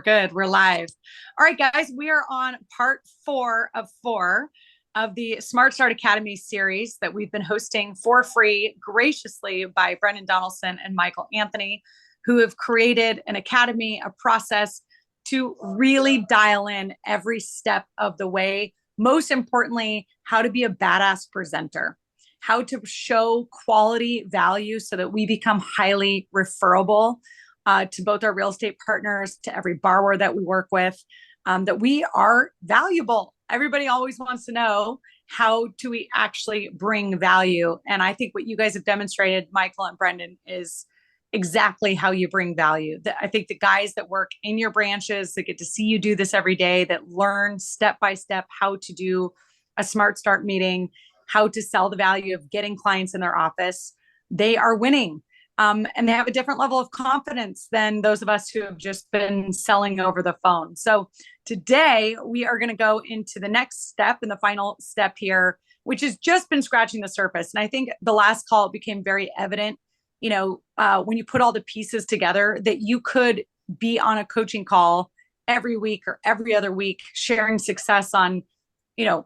Good. We're live. All right, guys, we are on part four of the Smart Start Academy series that we've been hosting for free graciously by Brendan Donaldson and Michael Anthony, who have created an academy, a process to really dial in every step of the way. Most importantly, how to be a badass presenter, how to show quality value so that we become highly referable to both our real estate partners, to every borrower that we work with, that we are valuable. Everybody always wants to know, how do we actually bring value? And I think what you guys have demonstrated, Michael and Brendan, is exactly how you bring value. I think the guys that work in your branches, that get to see you do this every day, that learn step by step how to do a Smart Start meeting, how to sell the value of getting clients in their office, they are winning. And they have a different level of confidence than those of us who have just been selling over the phone. So today we are going to go into the next step and the final step here, which has just been scratching the surface. And I think the last call became very evident, when you put all the pieces together, that you could be on a coaching call every week or every other week, sharing success on,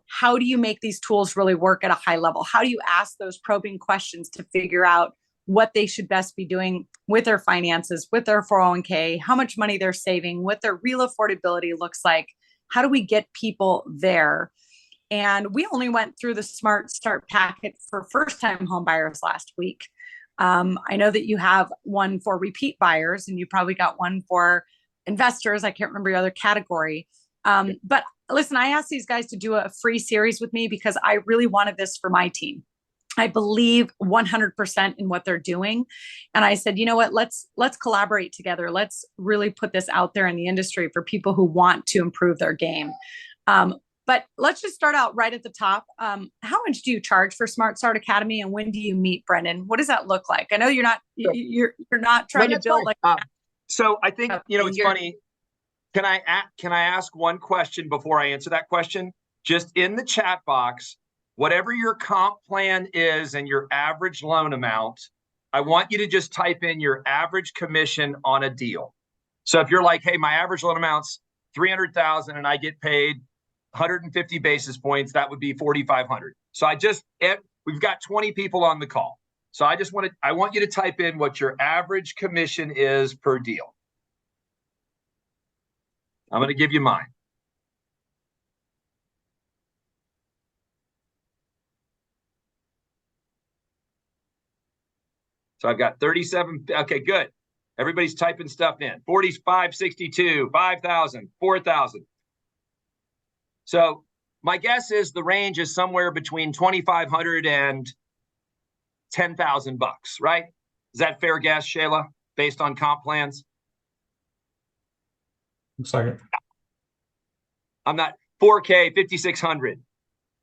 how do you make these tools really work at a high level? How do you ask those probing questions to figure out what they should best be doing with their finances, with their 401k, how much money they're saving, what their real affordability looks like. How do we get people there? And we only went through the Smart Start packet for first-time home buyers last week. I know that you have one for repeat buyers, and you probably got one for investors. I can't remember the other category. But listen, I asked these guys to do a free series with me because I really wanted this for my team. I believe 100% in what they're doing. And I said, you know what, let's collaborate together. Let's really put this out there in the industry for people who want to improve their game. But let's just start out right at the top. How much do you charge for Smart Start Academy, and when do you meet, Brendan? What does that look like? I know you're not trying to build like that. So I think, it's funny. Can I ask one question before I answer that question? Just in the chat box, whatever your comp plan is and your average loan amount, I want you to just type in your average commission on a deal. So if you're like, hey, my average loan amount's $300,000 and I get paid 150 basis points, that would be 4,500. So we've got 20 people on the call. So I want you to type in what your average commission is per deal. I'm going to give you mine. So I've got 37. Okay, good. Everybody's typing stuff in. 45, 62, 5,000, 4,000. So my guess is the range is somewhere between 2,500 and 10,000 bucks, right? Is that fair guess, Shayla, based on comp plans? Looks like it. I'm not 4K, 5,600,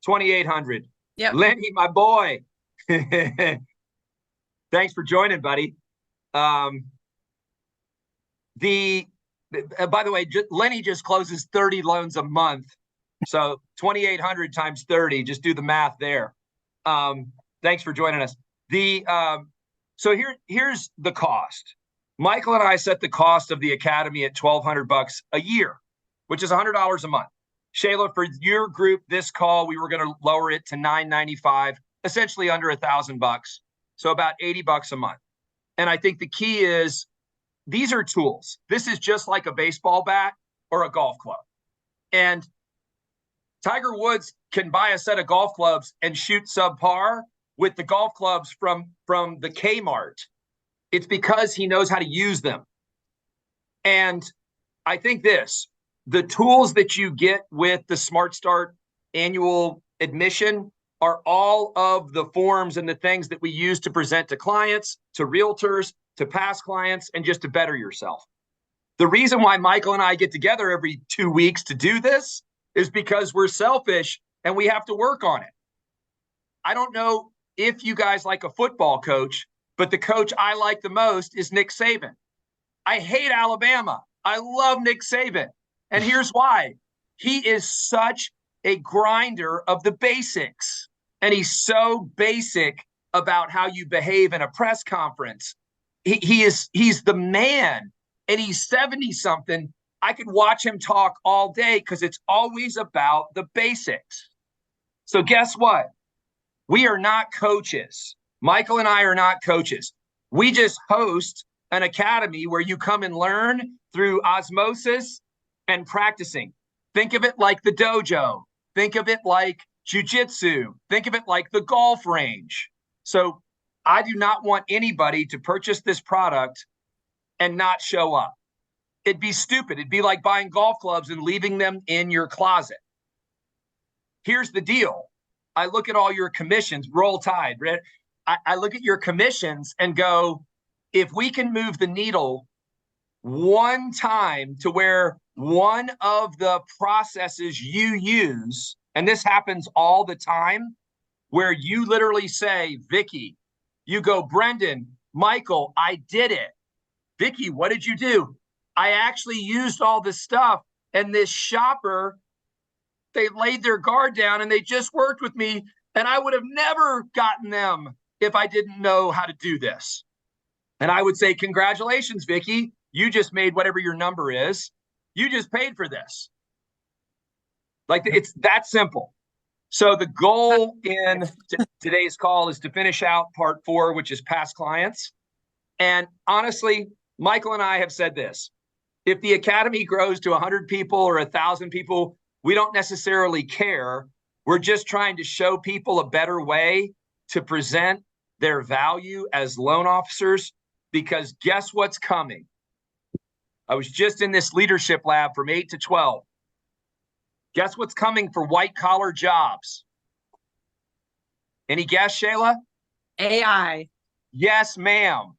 2,800. Yep. Lenny, my boy. Thanks for joining, buddy. By the way, Lenny just closes 30 loans a month. So 2,800 times 30, just do the math there. Thanks for joining us. So here's the cost. Michael and I set the cost of the academy at $1,200 a year, which is $100 a month. Shayla, for your group, this call, we were going to lower it to $995, essentially under $1,000. So about $80 a month. And I think the key is these are tools. This is just like a baseball bat or a golf club. And Tiger Woods can buy a set of golf clubs and shoot subpar with the golf clubs from the Kmart. It's because he knows how to use them. And I think the tools that you get with the Smart Start annual admission are all of the forms and the things that we use to present to clients, to realtors, to past clients, and just to better yourself. The reason why Michael and I get together every 2 weeks to do this is because we're selfish and we have to work on it. I don't know if you guys like a football coach, but the coach I like the most is Nick Saban. I hate Alabama. I love Nick Saban. And here's why. He is such a grinder of the basics. And he's so basic about how you behave in a press conference. He's the man, and he's 70 something. I could watch him talk all day because it's always about the basics. So guess what? We are not coaches. Michael and I are not coaches. We just host an academy where you come and learn through osmosis and practicing. Think of it like the dojo. Think of it like jujitsu. Think of it like the golf range. So I do not want anybody to purchase this product and not show up. It'd be stupid. It'd be like buying golf clubs and leaving them in your closet. Here's the deal. I look at all your commissions, roll tide. I look at your commissions and go, if we can move the needle one time to where one of the processes you use, and this happens all the time, where you literally say, Vicky, you go, Brendan, Michael, I did it. Vicky, what did you do? I actually used all this stuff, and this shopper, they laid their guard down and they just worked with me, and I would have never gotten them if I didn't know how to do this. And I would say, congratulations, Vicky. You just made whatever your number is. You just paid for this. Like, it's that simple. So the goal in today's call is to finish out part 4, which is past clients. And honestly, Michael and I have said this. If the academy grows to 100 people or 1,000 people, we don't necessarily care. We're just trying to show people a better way to present their value as loan officers, because guess what's coming? I was just in this leadership lab from 8 to 12. Guess what's coming for white collar jobs? Any guess, Shayla? AI. Yes, ma'am.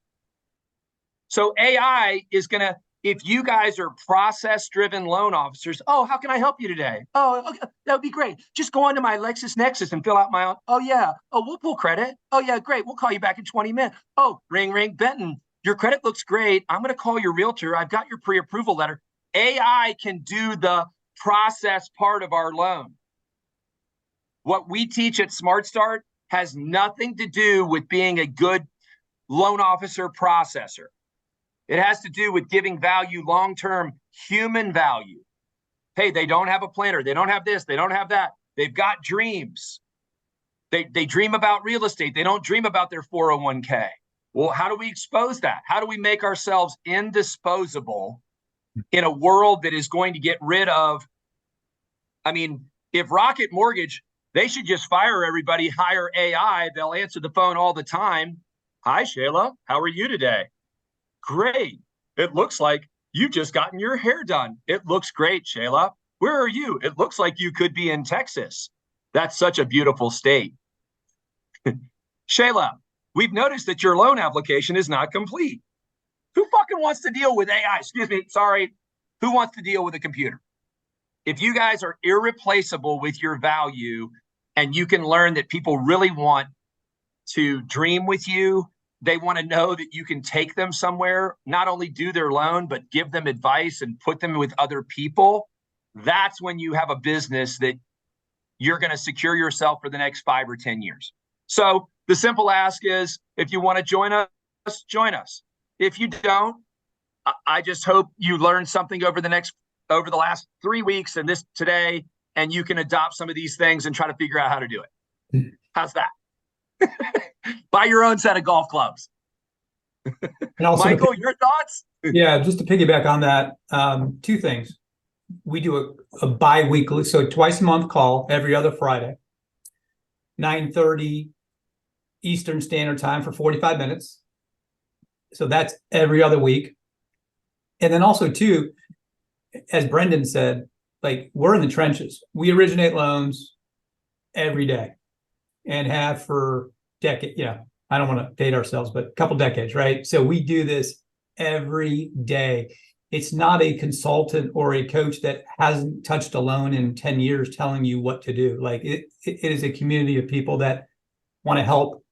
So AI is going to, if you guys are process-driven loan officers, oh, how can I help you today? Oh, okay, that would be great. Just go onto my LexisNexis and fill out my own. Oh, yeah. Oh, we'll pull credit. Oh, yeah, great. We'll call you back in 20 minutes. Oh, ring, ring, Benton. Your credit looks great. I'm going to call your realtor. I've got your pre-approval letter. AI can do the process part of our loan. What we teach at Smart Start has nothing to do with being a good loan officer processor. It has to do with giving value, long-term human value. Hey, they don't have a planner. They don't have this. They don't have that. They've got dreams. They dream about real estate. They don't dream about their 401k. Well, how do we expose that? How do we make ourselves indisposable in a world that is going to get rid of? I mean, if Rocket Mortgage, they should just fire everybody, hire AI. They'll answer the phone all the time. Hi, Shayla. How are you today? Great. It looks like you've just gotten your hair done. It looks great, Shayla. Where are you? It looks like you could be in Texas. That's such a beautiful state. Shayla, we've noticed that your loan application is not complete. Who fucking wants to deal with AI? Excuse me, sorry. Who wants to deal with a computer? If you guys are irreplaceable with your value and you can learn that people really want to dream with you, they want to know that you can take them somewhere, not only do their loan, but give them advice and put them with other people. That's when you have a business that you're going to secure yourself for the next 5 or 10 years. So the simple ask is, if you want to join us, join us. If you don't, I just hope you learned something over the last 3 weeks and this today, and you can adopt some of these things and try to figure out how to do it. How's that? Buy your own set of golf clubs. And also Michael, your thoughts? Yeah, just to piggyback on that, 2 things. We do a bi-weekly, so twice a month call every other Friday, 9:30 Eastern Standard Time for 45 minutes. So that's every other week. And then also, too, as Brendan said, like, we're in the trenches. We originate loans every day and have for decades. Yeah, I don't want to date ourselves, but a couple decades, right? So we do this every day. It's not a consultant or a coach that hasn't touched a loan in 10 years telling you what to do. Like, it is a community of people that want to help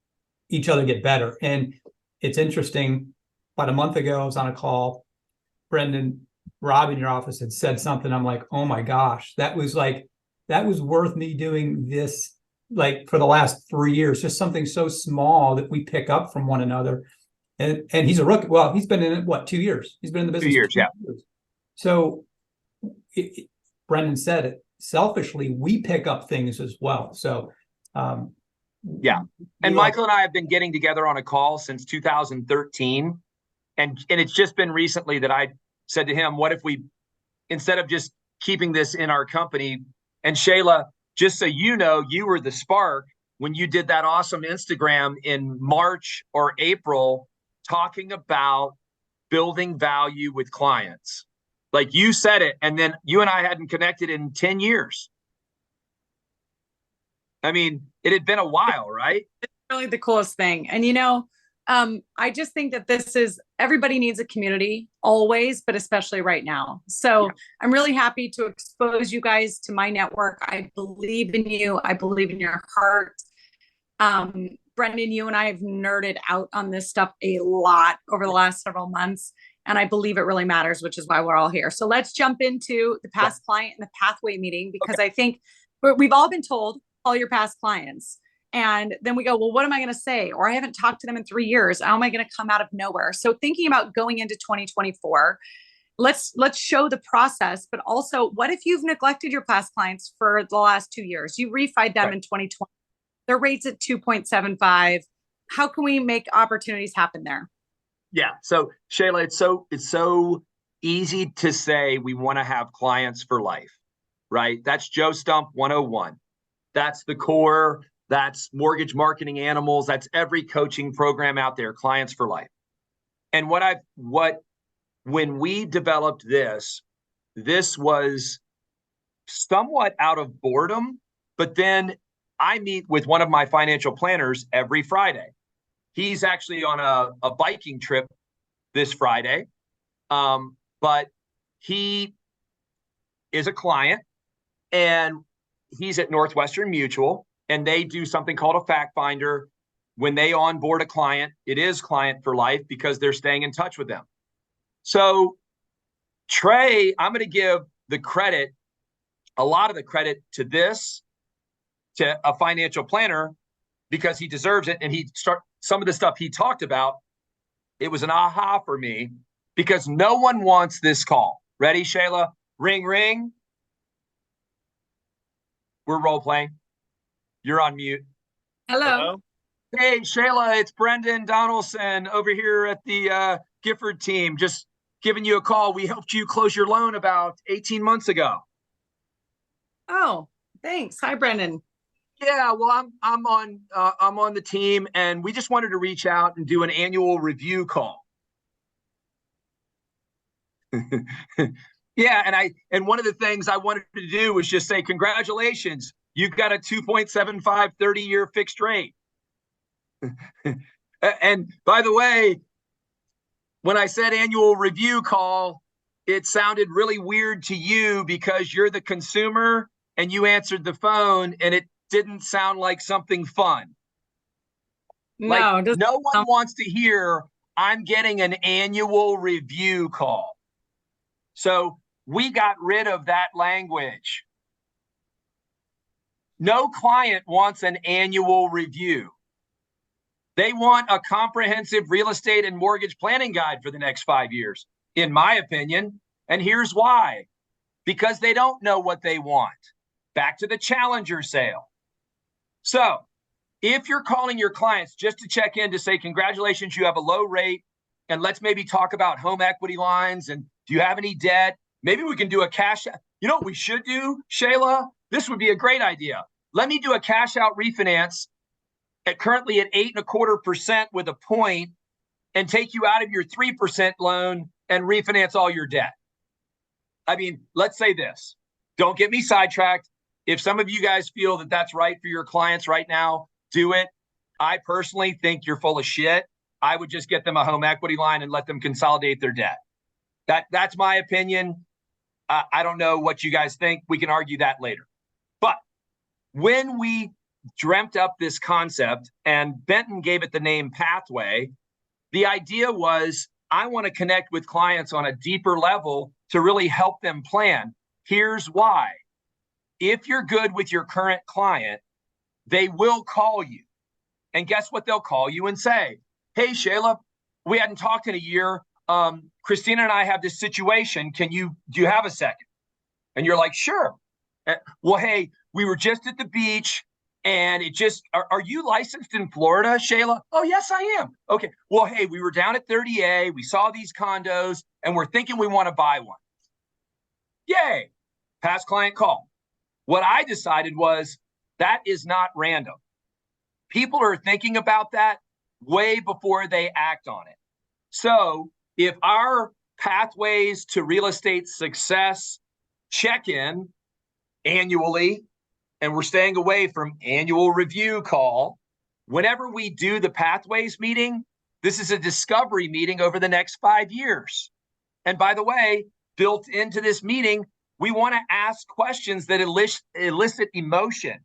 each other get better. And it's interesting, about a month ago, I was on a call. Brendan, Rob in your office had said something. I'm like, oh my gosh, that was worth me doing this, like, for the last 3 years, just something so small that we pick up from one another. And he's a rookie. Well, he's been in it, what, 2 years? He's been in the business 2 years, yeah. years. So Brendan said it, selfishly, we pick up things as well. So, yeah. And Michael and I have been getting together on a call since 2013. And it's just been recently that I said to him, what if we, instead of just keeping this in our company, and Shayla, just so you know, you were the spark when you did that awesome Instagram in March or April, talking about building value with clients. Like you said it, and then you and I hadn't connected in 10 years. I mean, it had been a while, right? It's really the coolest thing. And, I just think that everybody needs a community always, but especially right now. So I'm really happy to expose you guys to my network. I believe in you. I believe in your heart. Brendan, you and I have nerded out on this stuff a lot over the last several months. And I believe it really matters, which is why we're all here. So let's jump into the past client and the pathway meeting, because I think we've all been told, all your past clients. And then we go, well, what am I going to say? Or I haven't talked to them in 3 years. How am I going to come out of nowhere? So thinking about going into 2024, let's show the process, but also what if you've neglected your past clients for the last 2 years? You refied them in 2020. Their rate's at 2.75. How can we make opportunities happen there? Yeah. So Shayla, it's so easy to say we want to have clients for life, right? That's Joe Stump 101. That's the core. That's Mortgage Marketing Animals. That's every coaching program out there, clients for life. And when we developed this was somewhat out of boredom, but then I meet with one of my financial planners every Friday. He's actually on a biking trip this Friday, but he is a client and he's at Northwestern Mutual, and they do something called a fact finder. When they onboard a client, it is client for life because they're staying in touch with them. So Trey, I'm going to give a lot of the credit to a financial planner because he deserves it. And some of the stuff he talked about, it was an aha for me because no one wants this call. Ready, Shayla? Ring, ring. We're role playing. You're on mute. Hello. Hey, Shayla, it's Brendan Donaldson over here at the Gifford team. Just giving you a call. We helped you close your loan about 18 months ago. Oh, thanks. Hi, Brendan. Yeah, well, I'm on the team, and we just wanted to reach out and do an annual review call. Yeah, and one of the things I wanted to do was just say congratulations, you've got a 2.75 30-year fixed rate. And by the way, when I said annual review call, it sounded really weird to you because you're the consumer and you answered the phone and it didn't sound like something fun. No, no one wants to hear I'm getting an annual review call. So we got rid of that language. No client wants an annual review. They want a comprehensive real estate and mortgage planning guide for the next 5 years, in my opinion. And here's why. Because they don't know what they want. Back to the Challenger sale. So if you're calling your clients just to check in to say, congratulations, you have a low rate, and let's maybe talk about home equity lines, and do you have any debt? Maybe we can do a cash. You know what we should do, Shayla? This would be a great idea. Let me do a cash out refinance currently at 8.25% with a point and take you out of your 3% loan and refinance all your debt. I mean, let's say this. Don't get me sidetracked. If some of you guys feel that that's right for your clients right now, do it. I personally think you're full of shit. I would just get them a home equity line and let them consolidate their debt. That's my opinion. I don't know what you guys think. We can argue that later. But when we dreamt up this concept and Benton gave it the name Pathway, the idea was I want to connect with clients on a deeper level to really help them plan. Here's why. If you're good with your current client, they will call you. And guess what they'll call you and say? Hey, Shayla, we hadn't talked in a year. Christina and I have this situation. Do you have a second? And you're like, sure. Well, hey, we were just at the beach and are you licensed in Florida, Shayla? Oh, yes, I am. Okay. Well, hey, we were down at 30A. We saw these condos and we're thinking we want to buy one. Yay. Past client call. What I decided was that is not random. People are thinking about that way before they act on it. So if our pathways to real estate success check-in annually, and we're staying away from annual review call, whenever we do the pathways meeting, this is a discovery meeting over the next 5 years. And by the way, built into this meeting, we want to ask questions that elicit emotion,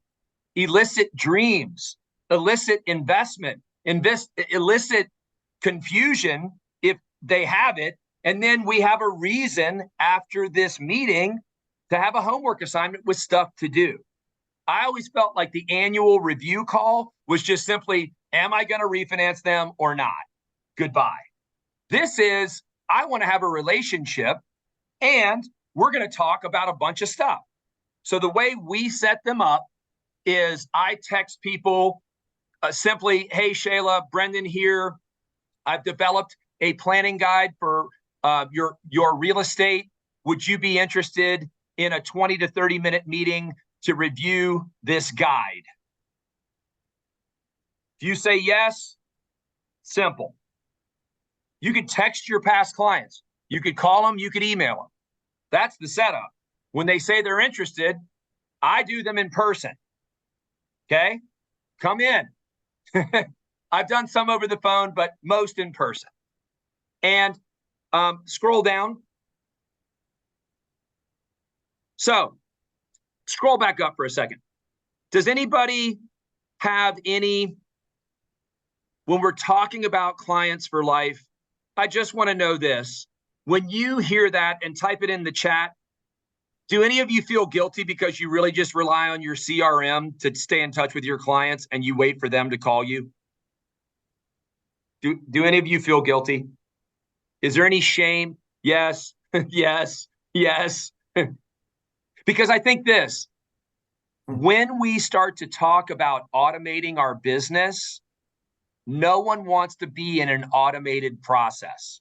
elicit dreams, elicit investment, elicit confusion if they have it. And then we have a reason after this meeting to have a homework assignment with stuff to do. I always felt like the annual review call was just simply, am I going to refinance them or not? Goodbye. This is, I want to have a relationship and we're going to talk about a bunch of stuff. So the way we set them up is I text people simply, hey, Shayla, Brendan here. I've developed a planning guide for your real estate. Would you be interested in a 20 to 30 minute meeting to review this guide? If you say yes, simple. You could text your past clients. You could call them, you could email them. That's the setup. When they say they're interested, I do them in person. Okay? Come in. I've done some over the phone, but most in person. And scroll down. So scroll back up for a second. Does anybody have any, when we're talking about clients for life, I just want to know this. When you hear that and type it in the chat, do any of you feel guilty because you really just rely on your CRM to stay in touch with your clients and you wait for them to call you? Do any of you feel guilty? Is there any shame? Yes, yes, yes. Because I think this, when we start to talk about automating our business, no one wants to be in an automated process.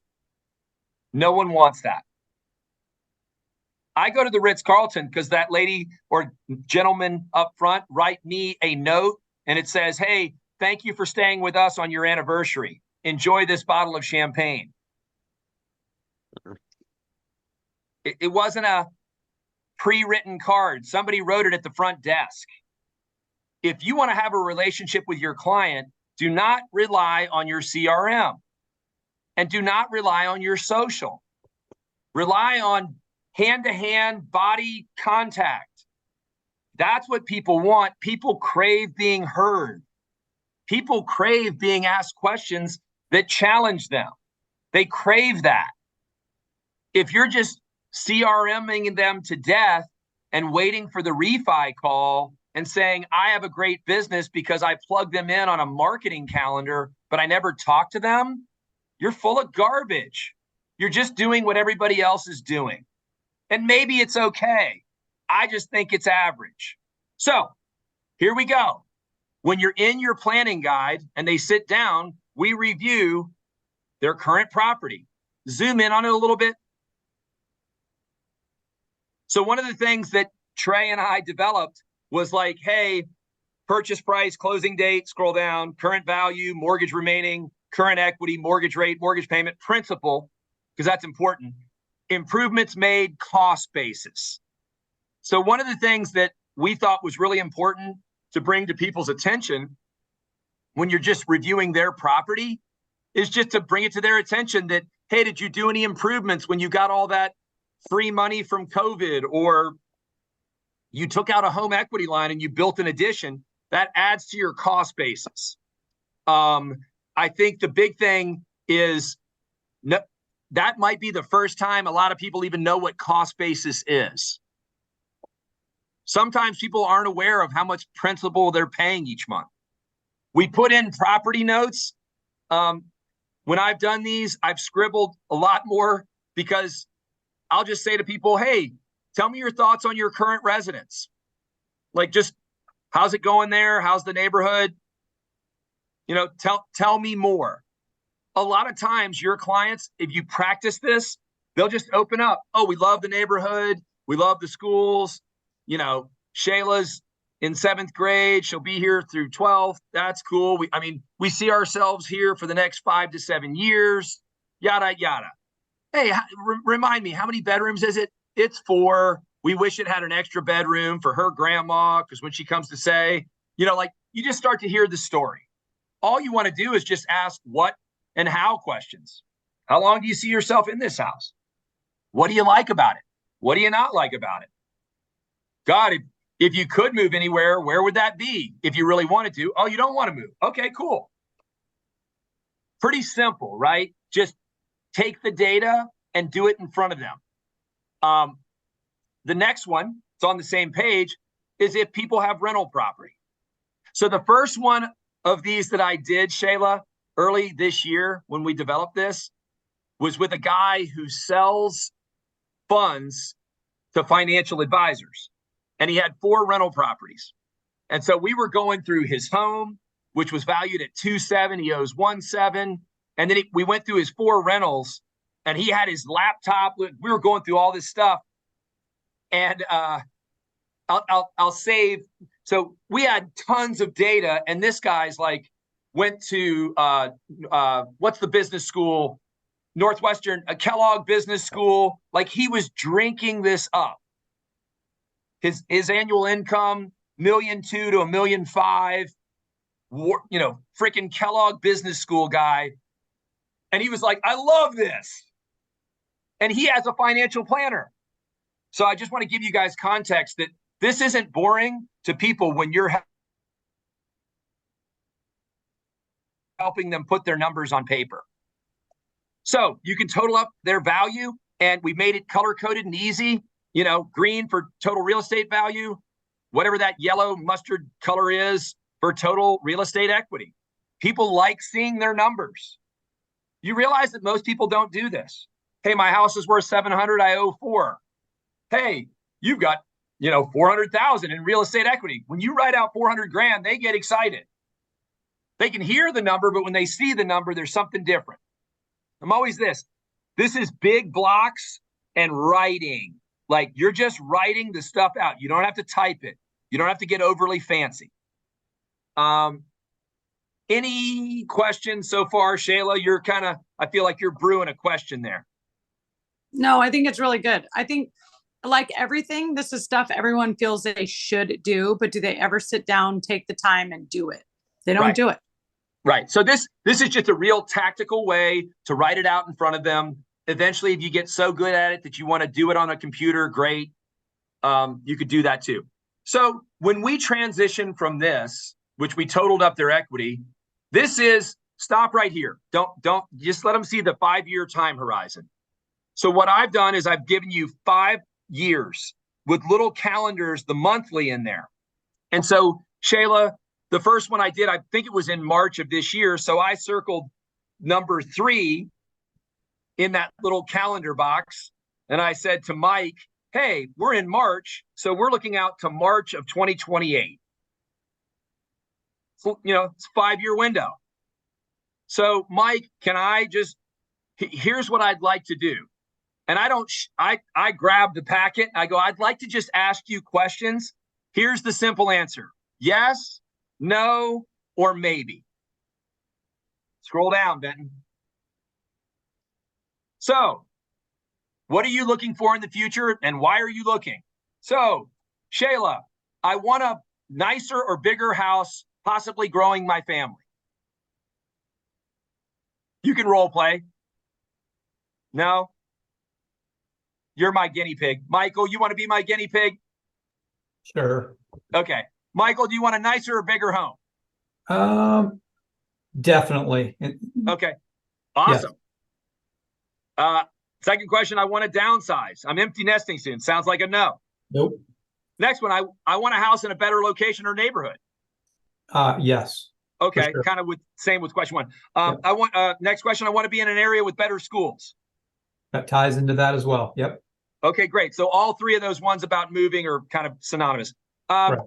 No one wants that. I go to the Ritz-Carlton because that lady or gentleman up front write me a note and it says, hey, thank you for staying with us on your anniversary. Enjoy this bottle of champagne. It wasn't a pre-written card. Somebody wrote it at the front desk. If you want to have a relationship with your client, do not rely on your CRM and do not rely on your social. Rely on hand-to-hand body contact. That's what people want. People crave being heard. People crave being asked questions that challenge them. They crave that. If you're just CRMing them to death and waiting for the refi call and saying, I have a great business because I plugged them in on a marketing calendar, but I never talked to them, you're full of garbage. You're just doing what everybody else is doing. And maybe it's okay. I just think it's average. So here we go. When you're in your planning guide and they sit down, we review their current property. Zoom in on it a little bit. So one of the things that Trey and I developed was like, hey, purchase price, closing date, scroll down, current value, mortgage remaining, current equity, mortgage rate, mortgage payment, principal, because that's important. Improvements made, cost basis. So one of the things that we thought was really important to bring to people's attention when you're just reviewing their property is just to bring it to their attention that, hey, did you do any improvements when you got all that free money from COVID, or you took out a home equity line and you built an addition? That adds to your cost basis. I think the big thing is that might be the first time a lot of people even know what cost basis is. Sometimes people aren't aware of how much principal they're paying each month. We put in property notes. When I've done these, I've scribbled a lot more because I'll just say to people, hey, Tell me your thoughts on your current residence. Like, just how's it going there? How's the neighborhood? You know, tell me more. A lot of times your clients, if you practice this, they'll just open up. Oh, we love the neighborhood. We love the schools. You know, Shayla's in 7th grade. She'll be here through 12th. That's cool. We see ourselves here for the next 5 to 7 years, yada, yada. Hey, remind me, how many bedrooms is it? It's 4. We wish it had an extra bedroom for her grandma, because when she comes to say, you know, like, you just start to hear the story. All you want to do is just ask what and how questions. How long do you see yourself in this house? What do you like about it? What do you not like about it? God, if you could move anywhere, where would that be if you really wanted to? Oh, you don't want to move. Okay, cool. Pretty simple, right? Just take the data and do it in front of them. The next one, it's on the same page, is if people have rental property. So the first one of these that I did, Shayla, early this year when we developed this, was with a guy who sells funds to financial advisors. And he had 4 rental properties. And so we were going through his home, which was valued at 2.7. He owes 1.7. And then we went through his 4 rentals, and he had his laptop. We were going through all this stuff. And I'll save. So we had tons of data, and this guy's like went to what's the business school? Northwestern, a Kellogg Business School. Like, he was drinking this up. His annual income, $1.2 million to $1.5 million. You know, freaking Kellogg Business School guy. And he was like, I love this. And he has a financial planner. So I just want to give you guys context that this isn't boring to people when you're helping them put their numbers on paper. So you can total up their value, and we made it color-coded and easy. You know, green for total real estate value, whatever that yellow mustard color is for total real estate equity. People like seeing their numbers. You realize that most people don't do this. Hey, my house is worth 700, I owe 4. Hey, you've got, you know, 400,000 in real estate equity. When you write out 400 grand, they get excited. They can hear the number, but when they see the number, there's something different. I'm always this is big blocks and writing. Like, you're just writing the stuff out. You don't have to type it. You don't have to get overly fancy. Any questions so far, Shayla? You're kind of, I feel like you're brewing a question there. No, I think it's really good. I think, like everything, this is stuff everyone feels they should do, but do they ever sit down, take the time and do it? They don't do it. Right. So this is just a real tactical way to write it out in front of them. Eventually, if you get so good at it that you want to do it on a computer, great. You could do that too. So when we transition from this, which we totaled up their equity, this is, stop right here. Don't just let them see the 5-year time horizon. So what I've done is I've given you 5 years with little calendars, the monthly in there. And so, Shayla, the first one I did, I think it was in March of this year. So I circled number 3 in that little calendar box. And I said to Mike, hey, we're in March. So we're looking out to March of 2028. So, you know, it's a 5-year window. So Mike, here's what I'd like to do. And I grabbed the packet. I go, I'd like to just ask you questions. Here's the simple answer. Yes, no, or maybe. Scroll down, Benton. So, what are you looking for in the future, and why are you looking? So, Shayla, I want a nicer or bigger house, possibly growing my family. You can role play. No? You're my guinea pig. Michael, you want to be my guinea pig? Sure. Okay. Michael, do you want a nicer or bigger home? Definitely. Okay. Awesome. Yes. Second question, I want to downsize. I'm empty nesting soon. Sounds like a no. Nope. Next one, I want a house in a better location or neighborhood. Yes. Okay. Sure. Kind of same with question 1. I want next question, I want to be in an area with better schools. That ties into that as well. Yep. Okay, great. So all three of those ones about moving are kind of synonymous. Right.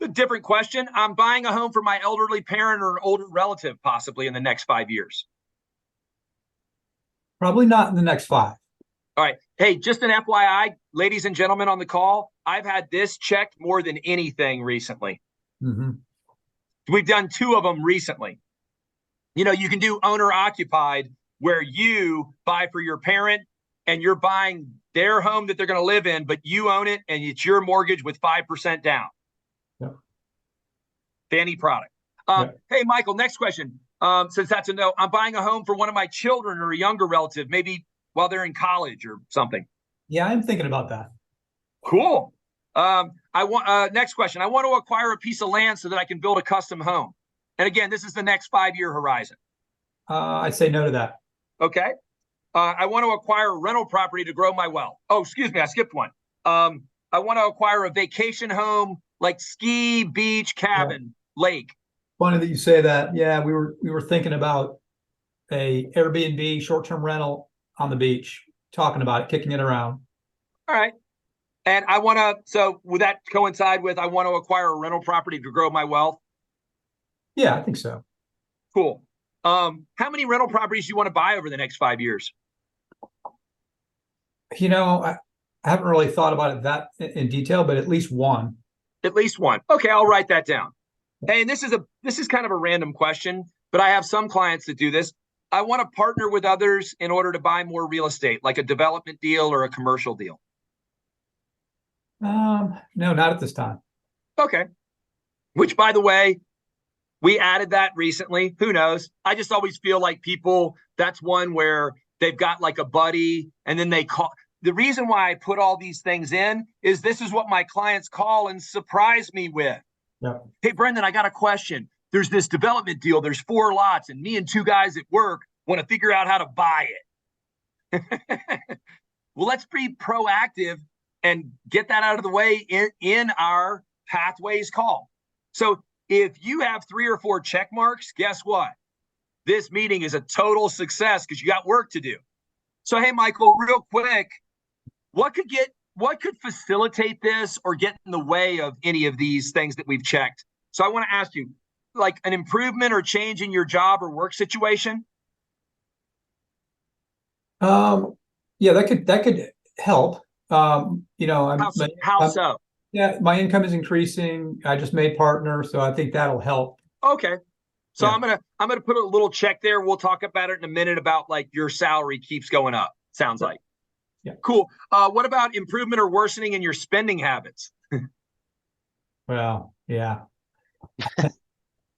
A different question. I'm buying a home for my elderly parent or an older relative, possibly in the next 5 years. Probably not in the next 5. All right. Hey, just an FYI, ladies and gentlemen on the call, I've had this checked more than anything recently. Mm-hmm. We've done 2 of them recently. You can do owner occupied, where you buy for your parent and you're buying their home that they're going to live in, but you own it and it's your mortgage with 5% down. Yep. Fanny product. Yep. Hey, Michael, next question. Since that's a no, I'm buying a home for one of my children or a younger relative, maybe while they're in college or something. Yeah, I'm thinking about that. Cool. Next question. I want to acquire a piece of land so that I can build a custom home. And again, this is the next 5-year horizon. I'd say no to that. Okay. I want to acquire a rental property to grow my wealth. Oh, excuse me, I skipped one. I want to acquire a vacation home, like ski, beach, cabin, lake. Funny that you say that. Yeah, we were thinking about a Airbnb short-term rental on the beach, talking about it, kicking it around. All right. And I want to, so would that coincide with I want to acquire a rental property to grow my wealth? Yeah, I think so. Cool. How many rental properties do you want to buy over the next 5 years? I haven't really thought about it that in detail, but at least one. At least one. Okay, I'll write that down. Hey, and this is kind of a random question, but I have some clients that do this. I want to partner with others in order to buy more real estate, like a development deal or a commercial deal. No, not at this time. Okay. Which, by the way, we added that recently. Who knows? I just always feel like that's one where they've got like a buddy and then they call. The reason why I put all these things in is this is what my clients call and surprise me with. Yeah. Hey, Brendan, I got a question. There's this development deal. There's 4 lots and me and 2 guys at work want to figure out how to buy it. Well, let's be proactive and get that out of the way in our Pathways call. So if you have 3 or 4 check marks, guess what? This meeting is a total success because you got work to do. So, hey, Michael, real quick, what could facilitate this or get in the way of any of these things that we've checked? So I want to ask you, like an improvement or change in your job or work situation? Yeah, that could help. How so? Yeah, my income is increasing. I just made partner, so I think that'll help. Okay. So Yeah. I'm gonna put a little check there. We'll talk about it in a minute about like your salary keeps going up. Sounds like. Yeah. Cool. What about improvement or worsening in your spending habits? Well, yeah.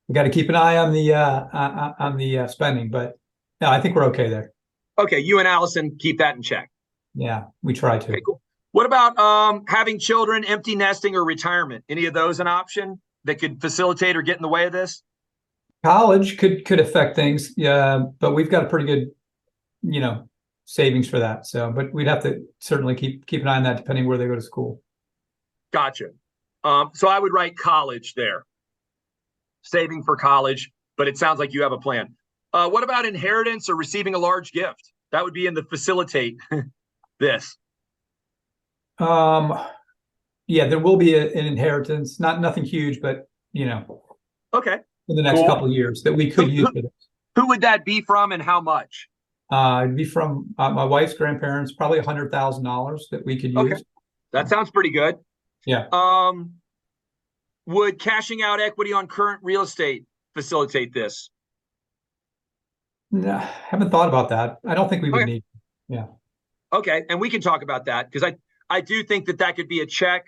We got to keep an eye on the spending, but no, I think we're okay there. Okay, you and Allison keep that in check. Yeah, we try to. Okay, cool. What about having children, empty nesting, or retirement? Any of those an option that could facilitate or get in the way of this? College could affect things, yeah, but we've got a pretty good, savings for that. So, but we'd have to certainly keep an eye on that depending where they go to school. Gotcha. So I would write college there, saving for college, but it sounds like you have a plan. What about inheritance or receiving a large gift? That would be in the facilitate this. Yeah, there will be an inheritance, nothing huge, but Okay. in the next Cool. couple of years that we could use for this. Who would that be from and how much? It'd be from my wife's grandparents, probably $100,000 that we could use. Okay. That sounds pretty good. Yeah. Would cashing out equity on current real estate facilitate this? No, haven't thought about that. I don't think we would Okay. need. Yeah. Okay, and we can talk about that because I do think that could be a check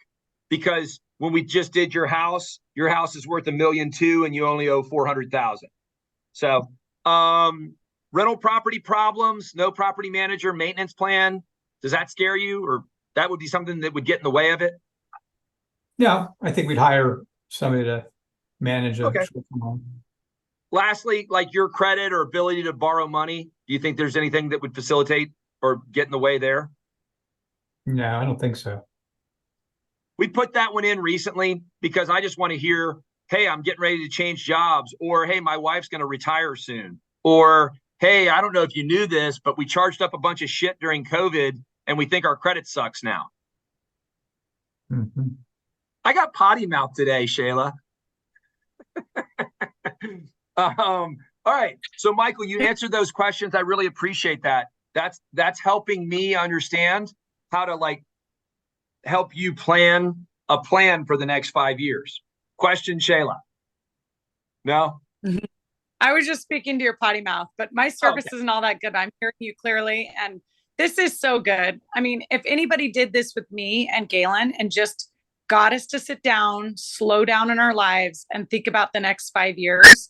because when we just did your house is worth $1.2 million and you only owe $400,000. So, rental property problems, no property manager, maintenance plan. Does that scare you, or that would be something that would get in the way of it? Yeah, I think we'd hire somebody to manage a Okay. short-term home. Lastly, like your credit or ability to borrow money, do you think there's anything that would facilitate or get in the way there? No, I don't think so. We put that one in recently because I just want to hear, hey, I'm getting ready to change jobs, or hey, my wife's going to retire soon, or hey, I don't know if you knew this, but we charged up a bunch of shit during COVID and we think our credit sucks now. Mhm. I got potty mouth today, Shayla. All right. So Michael, you answered those questions. I really appreciate that. That's helping me understand how to like help you plan a plan for the next 5 years. Question, Shayla? No? I was just speaking to your potty mouth, but my service isn't all that good. I'm hearing you clearly. And this is so good. I mean, if anybody did this with me and Galen and just got us to sit down, slow down in our lives and think about the next 5 years,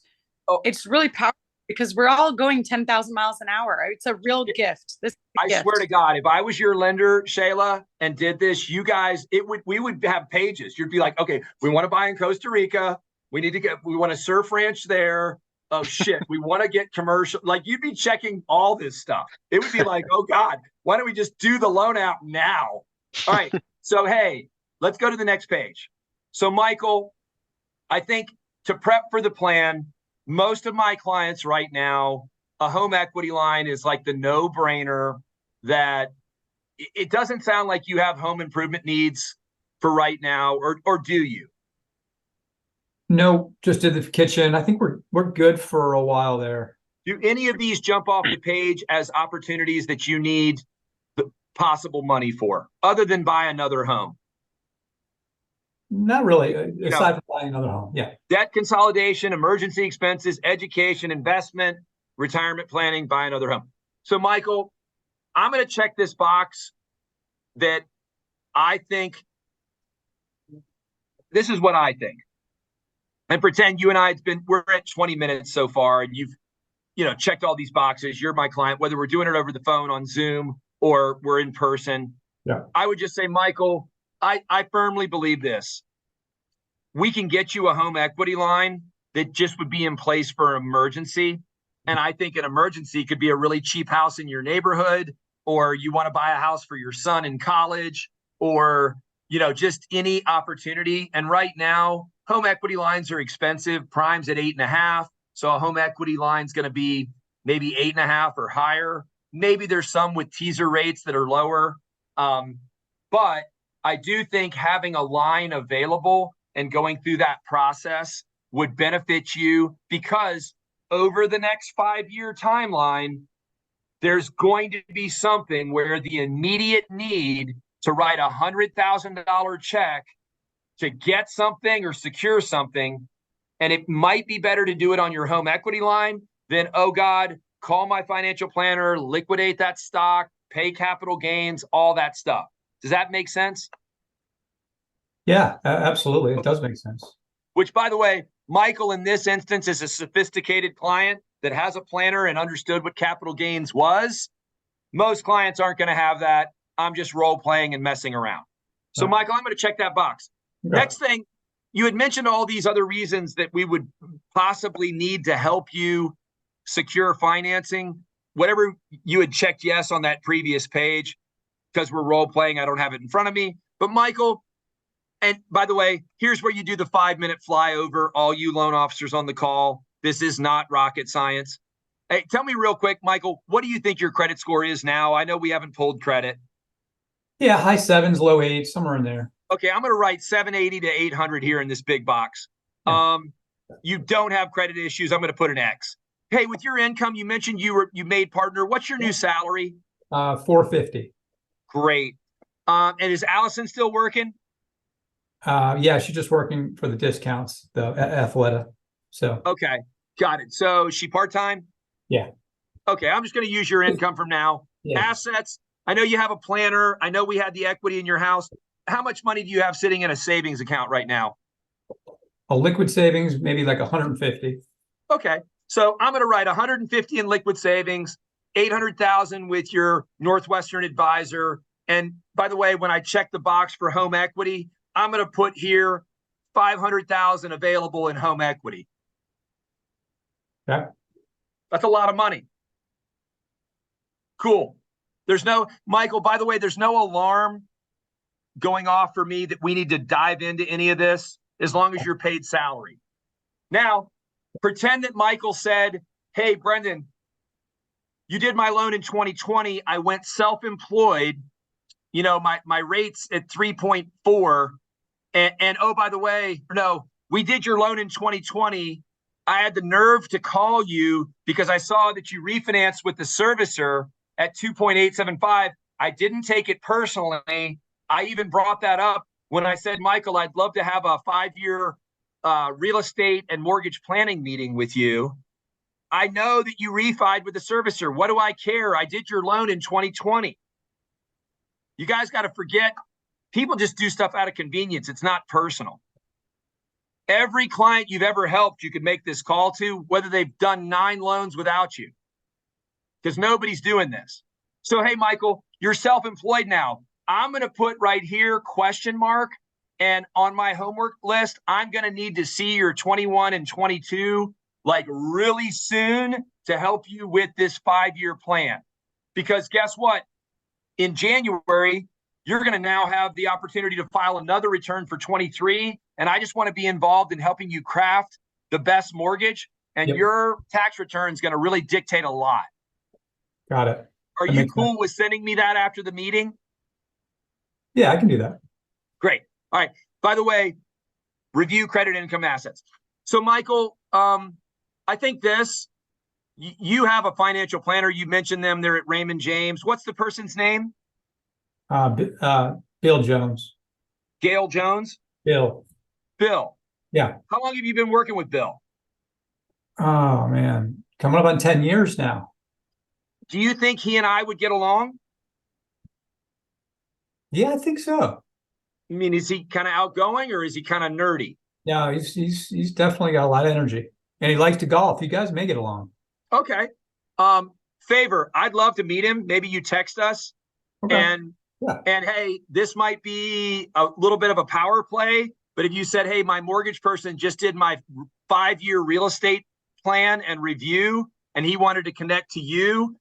it's really powerful because we're all going 10,000 miles an hour. It's a real gift. I swear to God, if I was your lender, Shayla, and did this, you guys, we would have pages. You'd be like, okay, we want to buy in Costa Rica. We want a surf ranch there. Oh shit, we want to get commercial. Like you'd be checking all this stuff. It would be like, oh God, why don't we just do the loan out now? All right. So, hey, let's go to the next page. So Michael, I think to prep for the plan, most of my clients right now, a home equity line is like the no-brainer that it doesn't sound like you have home improvement needs for right now, or do you? No, just did the kitchen. I think we're good for a while there. Do any of these jump off the page as opportunities that you need the possible money for, other than buy another home? Not really, aside from buying another home. Yeah. Debt consolidation, emergency expenses, education, investment, retirement planning, buy another home. So, Michael, I'm going to check this box that I think, this is what I think. And pretend you and I, we're at 20 minutes so far, and you've, checked all these boxes. You're my client, whether we're doing it over the phone on Zoom or we're in person. Yeah. I would just say, Michael, I firmly believe this. We can get you a home equity line that just would be in place for an emergency. And I think an emergency could be a really cheap house in your neighborhood, or you want to buy a house for your son in college, or, just any opportunity. And right now, home equity lines are expensive. Prime's at 8.5. So a home equity line is going to be maybe 8.5 or higher. Maybe there's some with teaser rates that are lower. But I do think having a line available and going through that process would benefit you, because over the next 5-year timeline, there's going to be something where the immediate need to write a $100,000 check to get something or secure something. And it might be better to do it on your home equity line than, oh God, call my financial planner, liquidate that stock, pay capital gains, all that stuff. Does that make sense? Yeah, absolutely. It does make sense. Which, by the way, Michael, in this instance, is a sophisticated client that has a planner and understood what capital gains was. Most clients aren't going to have that. I'm just role playing and messing around. So, Right. Michael, I'm going to check that box. Okay. Next thing, you had mentioned all these other reasons that we would possibly need to help you secure financing. Whatever you had checked yes on that previous page, because we're role playing, I don't have it in front of me. But Michael, and by the way, here's where you do the 5-minute flyover, all you loan officers on the call. This is not rocket science. Hey, tell me real quick, Michael, what do you think your credit score is now? I know we haven't pulled credit. Yeah, high 7s, low 8s, somewhere in there. Okay, I'm going to write 780 to 800 here in this big box. Yeah. You don't have credit issues. I'm going to put an X. Hey, with your income, you mentioned you made partner. What's your new salary? 450. Great. And is Allison still working? Yeah, she's just working for the discounts, the Athleta. So Okay, got it. So she part-time? yeah. Okay, I'm just going to use your income from now. Yeah. Assets. I know you have a planner. I know we had the equity in your house. How much money do you have sitting in a savings account right now? A liquid savings, maybe like 150. Okay, so I'm going to write 150 in liquid savings, 800,000 with your Northwestern advisor. And by the way, when I check the box for home equity, I'm going to put here 500,000 available in home equity. Okay. That's a lot of money. Cool. Michael, by the way, there's no alarm going off for me that we need to dive into any of this as long as you're paid salary. Now, pretend that Michael said, hey, Brendan, you did my loan in 2020. I went self-employed my rate's at 3.4. And oh, by the way, no, we did your loan in 2020. I had the nerve to call you because I saw that you refinanced with the servicer at 2.875. I didn't take it personally. I even brought that up when I said, Michael, I'd love to have a 5-year real estate and mortgage planning meeting with you. I know that you refied with the servicer. What do I care? I did your loan in 2020. You guys got to forget, people just do stuff out of convenience. It's not personal. Every client you've ever helped, you could make this call to, whether they've done 9 loans without you, because nobody's doing this. So, hey, Michael, you're self-employed now. I'm going to put right here, ? And on my homework list, I'm going to need to see your 21 and 22 like really soon to help you with this 5-year plan. Because guess what? In January, you're going to now have the opportunity to file another return for 23. And I just want to be involved in helping you craft the best mortgage. And your tax return is going to really dictate a lot. Got it. Are you cool with sending me that after the meeting? Yeah, I can do that. Great. All right. By the way, review credit income assets. So, Michael, I think you have a financial planner. You mentioned them. They're at Raymond James. What's the person's name? Bill Jones. Gail Jones? Bill. Yeah. How long have you been working with Bill? Oh, man. Coming up on 10 years now. Do you think he and I would get along? Yeah, I think so. I mean, is he kind of outgoing or is he kind of nerdy? No, he's definitely got a lot of energy, and he likes to golf. You guys may get along. Okay. Favor, I'd love to meet him. Maybe you text us. Okay. And hey, this might be a little bit of a power play, but if you said, hey, my mortgage person just did my 5-year real estate plan and review, and he wanted to connect to you,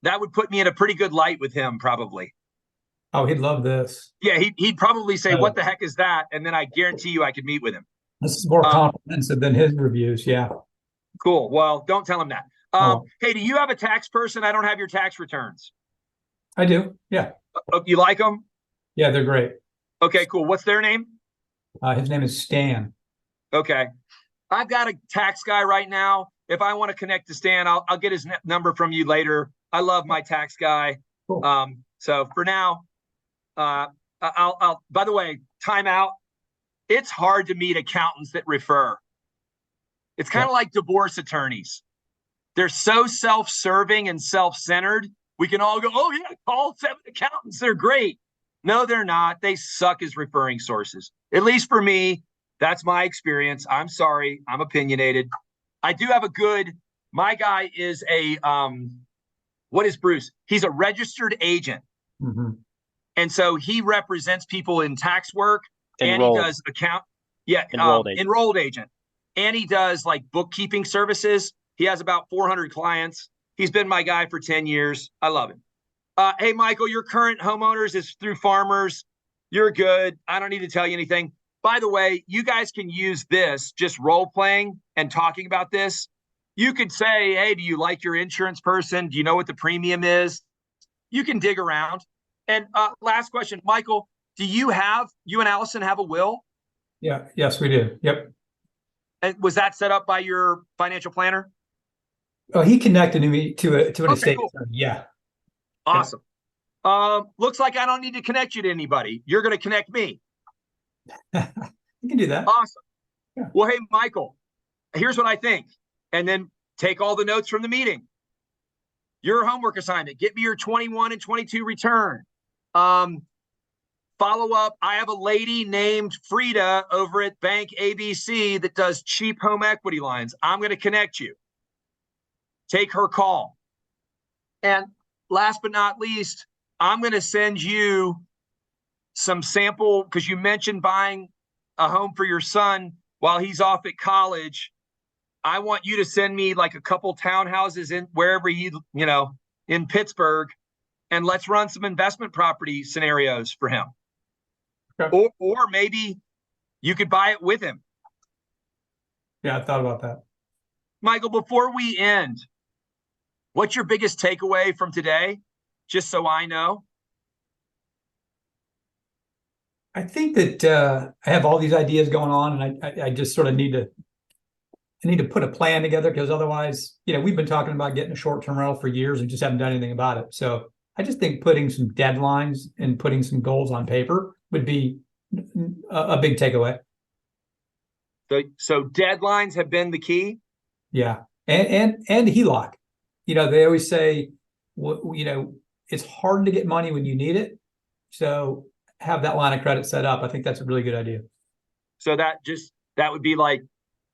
that would put me in a pretty good light with him, probably. Oh, he'd love this. Yeah, he'd probably say, what the heck is that? And then I guarantee you I could meet with him. This is more comprehensive than his reviews. Yeah. Cool. Well, don't tell him that. Hey, do you have a tax person? I don't have your tax returns. I do. Yeah. You like them? Yeah, they're great. Okay, cool. What's their name? His name is Stan. Okay. I've got a tax guy right now. If I want to connect to Stan, I'll get his number from you later. I love my tax guy. Cool. So for now, I'll by the way, time out. It's hard to meet accountants that refer. It's kind of like divorce attorneys. They're so self-serving and self-centered. We can all go, oh yeah, call 7 accountants. They're great. No, they're not. They suck as referring sources. At least for me, that's my experience. I'm sorry. I'm opinionated. I do have my guy is what is Bruce? He's a registered agent. Mm-hmm. And so he represents people in tax work and he does enrolled agent. And he does like bookkeeping services. He has about 400 clients. He's been my guy for 10 years. I love him. Hey, Michael, your current homeowners is through Farmers. You're good. I don't need to tell you anything. By the way, you guys can use this, just role playing and talking about this. You could say, hey, do you like your insurance person? Do you know what the premium is? You can dig around. And last question, Michael, do you and Allison have a will? Yeah. Yes, we do. Yep. And was that set up by your financial planner? Oh, he connected me to an estate. Cool. Yeah. Awesome. Looks like I don't need to connect you to anybody. You're going to connect me. You can do that. Awesome. Yeah. Well, hey, Michael, here's what I think. And then take all the notes from the meeting. Your homework assignment, get me your 21 and 22 return. Follow up. I have a lady named Frida over at Bank ABC that does cheap home equity lines. I'm going to connect you. Take her call. And last but not least, I'm going to send you some sample, because you mentioned buying a home for your son while he's off at college. I want you to send me like a couple townhouses in wherever in Pittsburgh, and let's run some investment property scenarios for him. Okay. Or maybe you could buy it with him. Yeah, I thought about that. Michael, before we end, what's your biggest takeaway from today? Just so I know. I think that I have all these ideas going on, and I just sort of need to put a plan together, because otherwise, we've been talking about getting a short-term rental for years and just haven't done anything about it. So I just think putting some deadlines and putting some goals on paper would be a big takeaway. So deadlines have been the key. Yeah, and HELOC. They always say, it's hard to get money when you need it. So have that line of credit set up. I think that's a really good idea. So that would be like,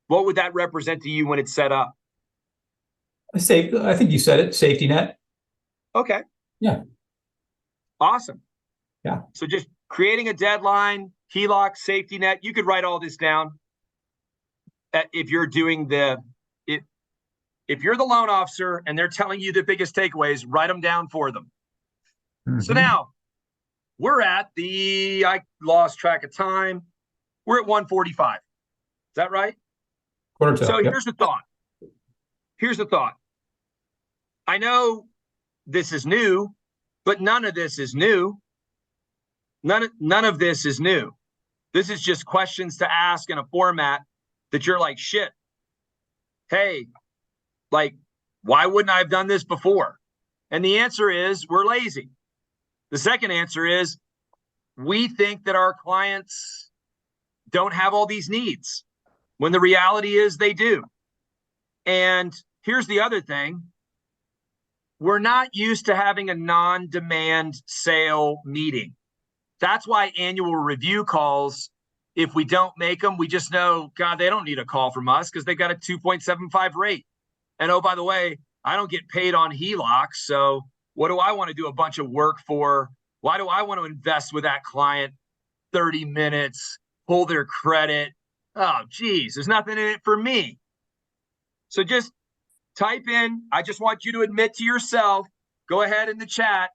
what would that represent to you when it's set up? I think you said it, safety net. Okay. Yeah. Awesome. Yeah. So just creating a deadline, HELOC, safety net. You could write all this down. If you're doing if you're the loan officer and they're telling you the biggest takeaways, write them down for them. Mm-hmm. So now we're at I lost track of time. We're at 1:45. Is that right? So yep. Here's the thought. I know this is new, but none of this is new. None of this is new. This is just questions to ask in a format that you're like, shit, hey, like, why wouldn't I have done this before? And the answer is we're lazy. The second answer is we think that our clients don't have all these needs, when the reality is they do. And here's the other thing. We're not used to having a non-demand sale meeting. That's why annual review calls, if we don't make them, we just know, God, they don't need a call from us because they got a 2.75 rate. And oh, by the way, I don't get paid on HELOCs. So what do I want to do a bunch of work for? Why do I want to invest with that client 30 minutes, pull their credit? Oh, geez, there's nothing in it for me. So just type in, I just want you to admit to yourself, go ahead in the chat,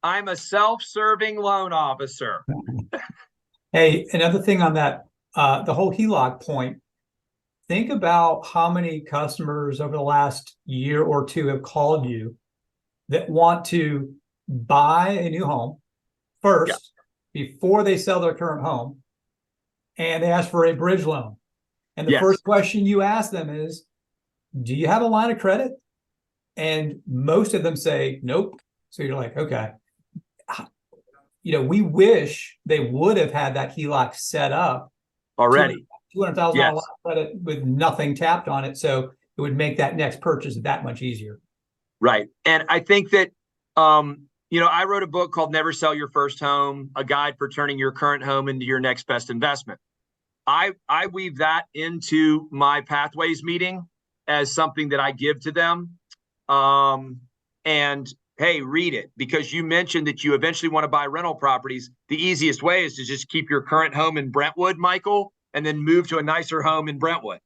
I'm a self-serving loan officer. Hey, another thing on that, the whole HELOC point, think about how many customers over the last year or two have called you that want to buy a new home first before they sell their current home, and they ask for a bridge loan. And the first question you ask them is, do you have a line of credit? And most of them say, nope. So you're like, okay. We wish they would have had that HELOC set up already. $200,000 line of credit with nothing tapped on it. So it would make that next purchase that much easier. Right. And I think that, I wrote a book called Never Sell Your First Home, a guide for turning your current home into your next best investment. I weave that into my Pathways meeting as something that I give to them. And hey, read it, because you mentioned that you eventually want to buy rental properties. The easiest way is to just keep your current home in Brentwood, Michael, and then move to a nicer home in Brentwood.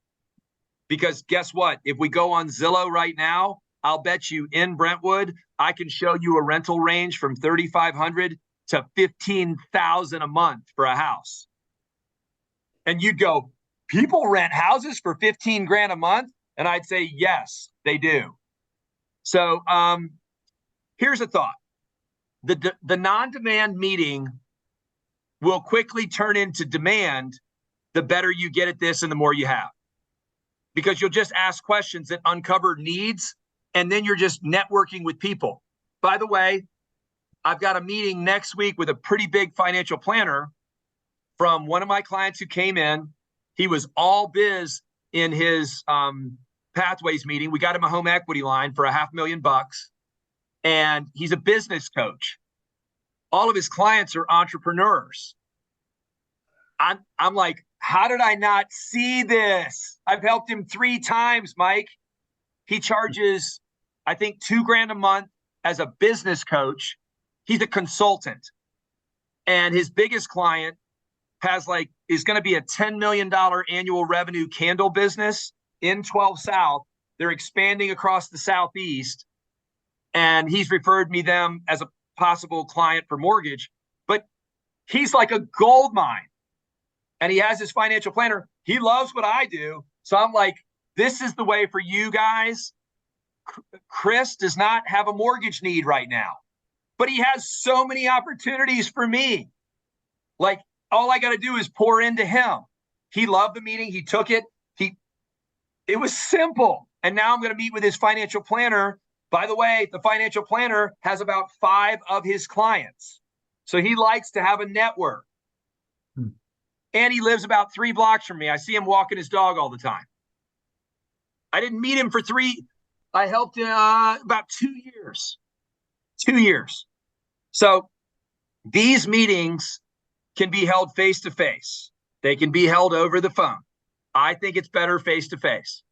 Because guess what? If we go on Zillow right now, I'll bet you in Brentwood, I can show you a rental range from $3,500 to $15,000 a month for a house. And you'd go, people rent houses for 15 grand a month? And I'd say, yes, they do. So here's a thought. The non-demand meeting will quickly turn into demand the better you get at this and the more you have. Because you'll just ask questions that uncover needs, and then you're just networking with people. By the way, I've got a meeting next week with a pretty big financial planner from one of my clients who came in. He was all biz in his Pathways meeting. We got him a home equity line for $500,000, and he's a business coach. All of his clients are entrepreneurs. I'm like, how did I not see this? I've helped him 3 times, Mike. He charges, I think, $2,000 a month as a business coach. He's a consultant. And his biggest client is going to be a $10 million annual revenue candle business in 12 South. They're expanding across the Southeast. And he's referred me them as a possible client for mortgage. But he's like a gold mine. And he has his financial planner. He loves what I do. So I'm like, this is the way for you guys. Chris does not have a mortgage need right now, but he has so many opportunities for me. Like, all I got to do is pour into him. He loved the meeting. He took it. It was simple. And now I'm going to meet with his financial planner. By the way, the financial planner has about 5 of his clients. So he likes to have a network. And he lives about 3 blocks from me. I see him walking his dog all the time. I didn't meet him for 3. I helped him about 2 years. 2 years. So these meetings can be held face-to-face. They can be held over the phone. I think it's better face-to-face.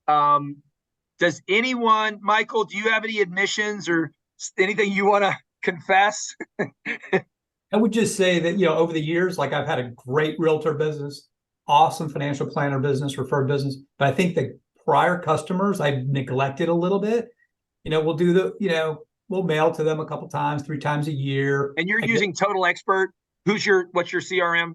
Does anyone, Michael, do you have any admissions or anything you want to confess? I would just say that, over the years, like I've had a great realtor business, awesome financial planner business, referred business, but I think the prior customers I've neglected a little bit. We'll do we'll mail to them a couple times, 3 times a year. And you're using Total Expert. What's your CRM?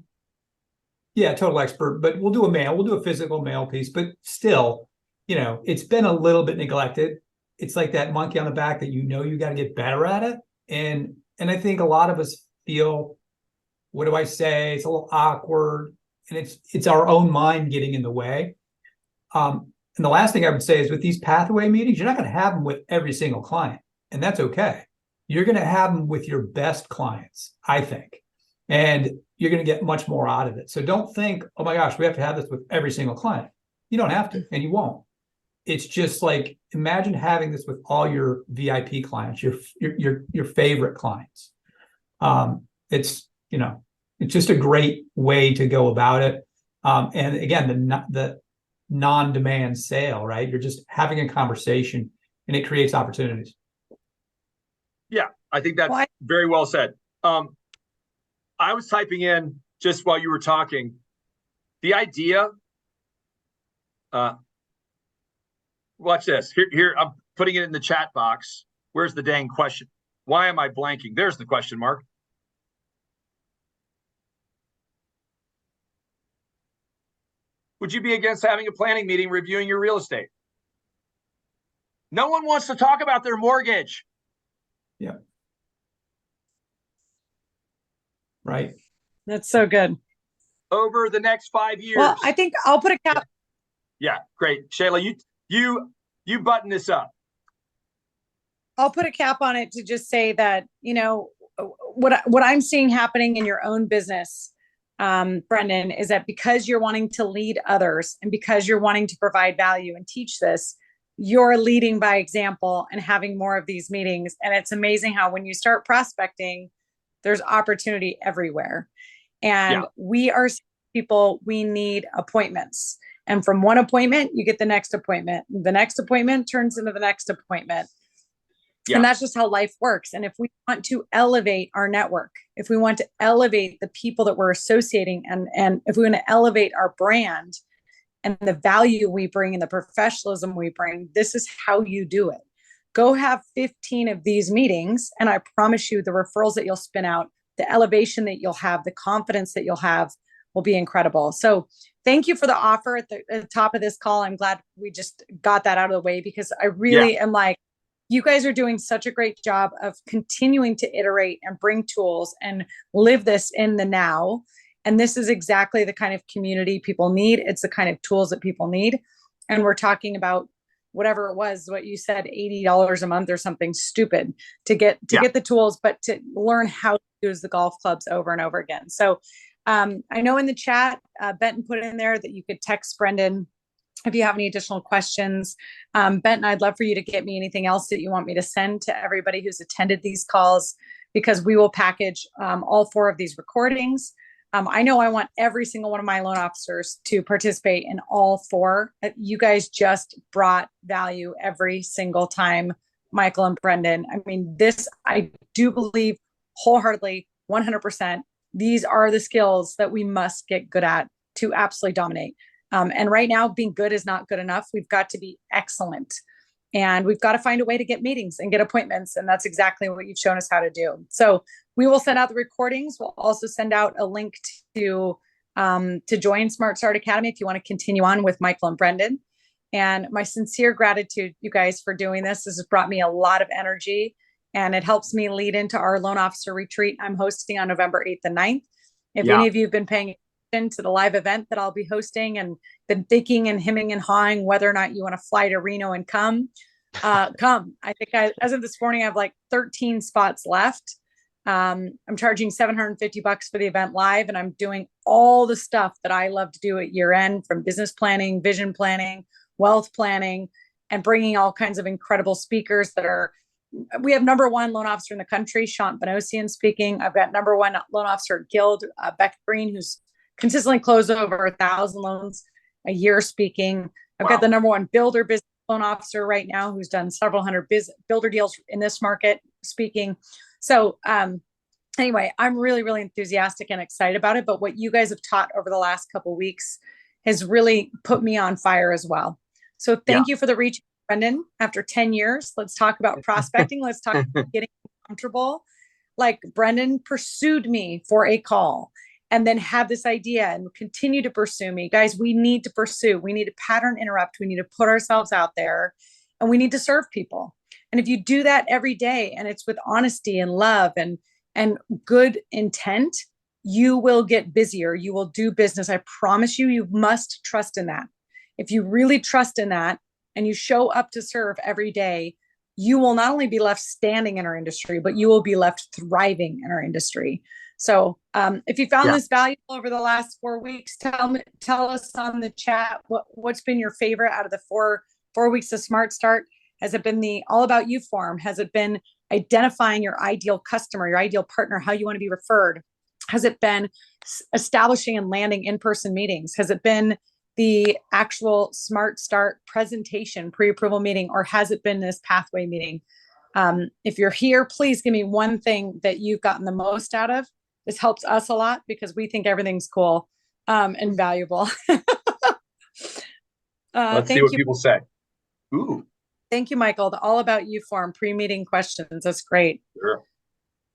Yeah, Total Expert, but we'll do a mail, we'll do a physical mail piece, but still, it's been a little bit neglected. It's like that monkey on the back that you got to get better at it. And I think a lot of us feel, what do I say? It's a little awkward, and it's our own mind getting in the way. And the last thing I would say is, with these pathway meetings, you're not going to have them with every single client, and that's okay. You're going to have them with your best clients, I think, and you're going to get much more out of it. So don't think, oh my gosh, we have to have this with every single client. You don't have to, and you won't. It's just like, imagine having this with all your VIP clients, your favorite clients. It's just a great way to go about it. And again, the non-demand sale, right? You're just having a conversation, and it creates opportunities. Yeah, I think that's very well said. I was typing in just while you were talking, the idea, watch this. Here, I'm putting it in the chat box. Where's the dang question? Why am I blanking? There's the question mark. Would you be against having a planning meeting reviewing your real estate? No one wants to talk about their mortgage. Yeah. Right. That's so good. Over the next 5 years. Well, I think I'll put a cap. Yeah, great. Shayla, you button this up. I'll put a cap on it to just say that, what I'm seeing happening in your own business, Brendan, is that because you're wanting to lead others, and because you're wanting to provide value and teach this, you're leading by example and having more of these meetings. And it's amazing how, when you start prospecting, there's opportunity everywhere. And we are people, we need appointments. And from one appointment, you get the next appointment. The next appointment turns into the next appointment. Yeah. And that's just how life works. And if we want to elevate our network, if we want to elevate the people that we're associating, and if we want to elevate our brand and the value we bring and the professionalism we bring, this is how you do it. Go have 15 of these meetings, and I promise you the referrals that you'll spin out, the elevation that you'll have, the confidence that you'll have will be incredible. So thank you for the offer at the top of this call. I'm glad we just got that out of the way, because I really am like, you guys are doing such a great job of continuing to iterate and bring tools and live this in the now. And this is exactly the kind of community people need. It's the kind of tools that people need. And we're talking about whatever it was, what you said, $80 a month or something stupid to get the tools, but to learn how to use the golf clubs over and over again. So I know in the chat, Benton put in there that you could text Brendan if you have any additional questions. Benton, I'd love for you to get me anything else that you want me to send to everybody who's attended these calls, because we will package all 4 of these recordings. I know I want every single one of my loan officers to participate in all 4. You guys just brought value every single time, Michael and Brendan. I mean, this, I do believe wholeheartedly, 100%. These are the skills that we must get good at to absolutely dominate. And right now, being good is not good enough. We've got to be excellent. And we've got to find a way to get meetings and get appointments. And that's exactly what you've shown us how to do. So we will send out the recordings. We'll also send out a link to join Smart Start Academy if you want to continue on with Michael and Brendan. And my sincere gratitude, you guys, for doing this. This has brought me a lot of energy, and it helps me lead into our loan officer retreat I'm hosting on November 8th and 9th. If Yeah. any of you have been paying attention to the live event that I'll be hosting and been thinking and hemming and hawing whether or not you want to fly to Reno and come, come. I think as of this morning, I have like 13 spots left. I'm charging $750 for the event live, and I'm doing all the stuff that I love to do at year end, from business planning, vision planning, wealth planning, and bringing all kinds of incredible speakers that are. We have number one loan officer in the country, Sean Benosian, speaking. I've got number one loan officer at Guild, Beck Green, who's consistently closed over 1,000 loans a year, speaking. I've got the number one builder business loan officer right now, who's done several hundred builder deals in this market, speaking. So anyway, I'm really, really enthusiastic and excited about it. But what you guys have taught over the last couple of weeks has really put me on fire as well. So thank you for the reach, Brendan. After 10 years, let's talk about prospecting. Let's talk about getting comfortable. Like, Brendan pursued me for a call and then had this idea and continue to pursue me. Guys, we need to pursue. We need to pattern interrupt. We need to put ourselves out there, and we need to serve people. And if you do that every day, and it's with honesty and love and good intent, you will get busier. You will do business. I promise you, you must trust in that. If you really trust in that and you show up to serve every day, you will not only be left standing in our industry, but you will be left thriving in our industry. So if you found this valuable over the last 4 weeks, tell us on the chat what's been your favorite out of the four weeks of Smart Start. Has it been the All About You forum? Has it been identifying your ideal customer, your ideal partner, how you want to be referred? Has it been establishing and landing in-person meetings? Has it been the actual Smart Start presentation, pre-approval meeting, or has it been this pathway meeting? If you're here, please give me one thing that you've gotten the most out of. This helps us a lot because we think everything's cool and valuable. Let's see what people say. Ooh. Thank you, Michael. The All About You forum, pre-meeting questions. That's great. Sure.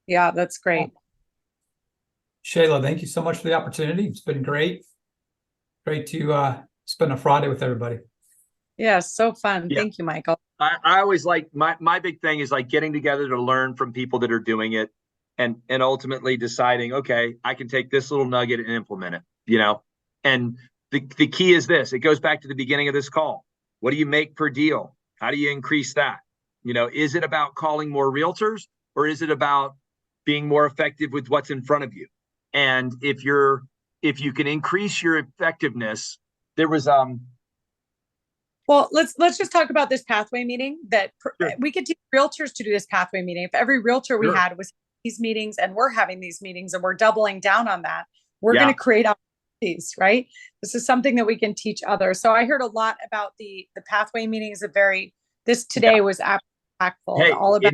Yeah, that's great. Shayla, thank you so much for the opportunity. It's been great. Great to spend a Friday with everybody. Yeah, so fun. Yeah. Thank you, Michael. I always like my big thing is like getting together to learn from people that are doing it and ultimately deciding, okay, I can take this little nugget and implement it, you know? And the key is this, it goes back to the beginning of this call. What do you make per deal? How do you increase that? You know, is it about calling more realtors, or is it about being more effective with what's in front of you? And if you can increase your effectiveness, there was well, let's just talk about this pathway meeting that Sure. we could teach realtors to do this pathway meeting. If every realtor we Sure. had was these meetings, and we're having these meetings and we're doubling down on that, we're going to create opportunities, right? This is something that we can teach others. So I heard a lot about the pathway meetings. This today was impactful. Hey, all about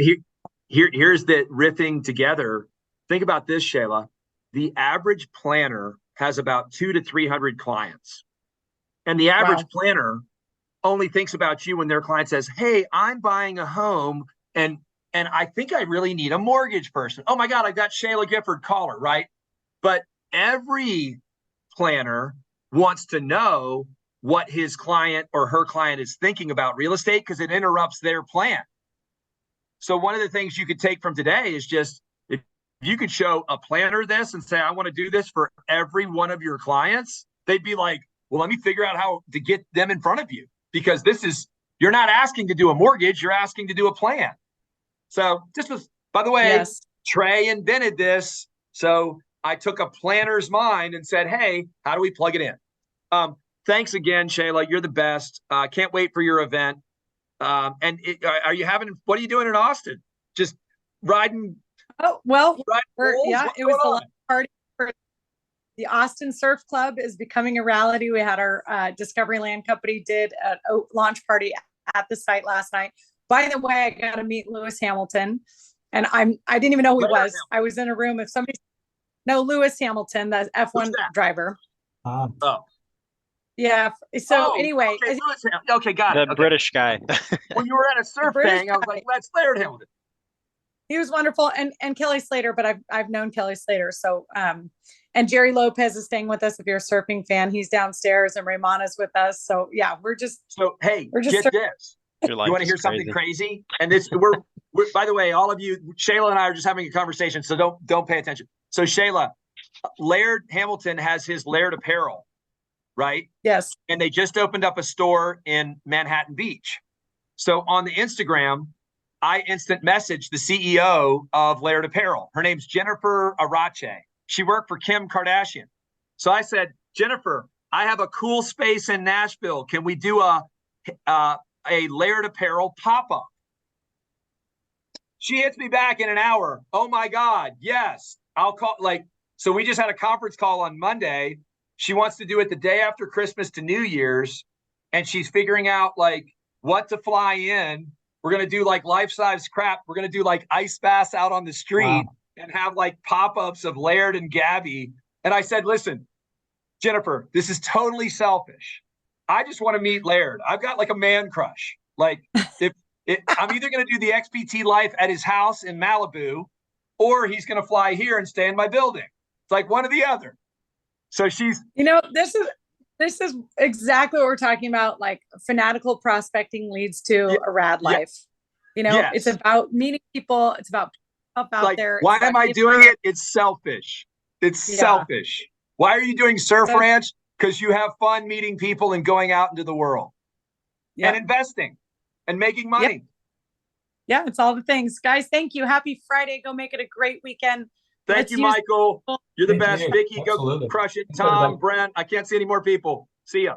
here's the riffing together. Think about this, Shayla. The average planner has about 200 to 300 clients, and the average planner only thinks about you when their client says, "Hey, I'm buying a home, and I think I really need a mortgage person. Oh my God, I got Shayla Gifford, call her," right? But every planner wants to know what his client or her client is thinking about real estate because it interrupts their plan. So one of the things you could take from today is just, if you could show a planner this and say, I want to do this for every one of your clients, they'd be like, well, let me figure out how to get them in front of you, because you're not asking to do a mortgage, you're asking to do a plan. So this was, by the way, Trey invented this. So I took a planner's mind and said, hey, how do we plug it in? Thanks again, Shayla. You're the best. Can't wait for your event. What are you doing in Austin? Just riding? Oh, well, it was the launch party for the Austin Surf Club is becoming a reality. We had our Discovery Land Company did a launch party at the site last night. By the way, I got to meet Lewis Hamilton, and I didn't even know who he was. I was in a room. Lewis Hamilton, the F1 driver. Yeah. So anyway, okay, got it. The British guy. When you were at a surf thing, I was like, let's Laird Hamilton. He was wonderful, and Kelly Slater, but I've known Kelly Slater. So and Jerry Lopez is staying with us. If you're a surfing fan, he's downstairs, and Raymond is with us. So yeah, we're just get this. You want to hear something crazy? And this we're by the way, all of you, Shayla and I are just having a conversation, so don't pay attention. So Shayla, Laird Hamilton has his Laird Apparel, right? Yes. And they just opened up a store in Manhattan Beach. So on the Instagram, I instant messaged the CEO of Laird Apparel. Her name's Jennifer Arache. She worked for Kim Kardashian. So I said, Jennifer, I have a cool space in Nashville. Can we do a Laird Apparel pop-up? She hits me back in an hour. Oh my God, yes. I'll call. So we just had a conference call on Monday. She wants to do it the day after Christmas to New Year's. And she's figuring out what to fly in. We're going to do life-size crap. We're going to do ice baths out on the street. Wow. And have pop-ups of Laird and Gabby. And I said, listen, Jennifer, this is totally selfish. I just want to meet Laird. I've got a man crush. I'm either going to do the XPT life at his house in Malibu, or he's going to fly here and stay in my building. It's one or the other. So she's, this is exactly what we're talking about. Fanatical prospecting leads to a rad life. Yes. It's about meeting people. It's about out there. Why am I doing it? It's selfish. It's selfish. Why are you doing Surf Ranch? Because you have fun meeting people and going out into the world and investing and making money. Yeah, it's all the things. Guys, thank you. Happy Friday. Go make it a great weekend. Thank you, Michael. You're the best. Vicky, go crush it. Tom, Brent. I can't see any more people. See ya.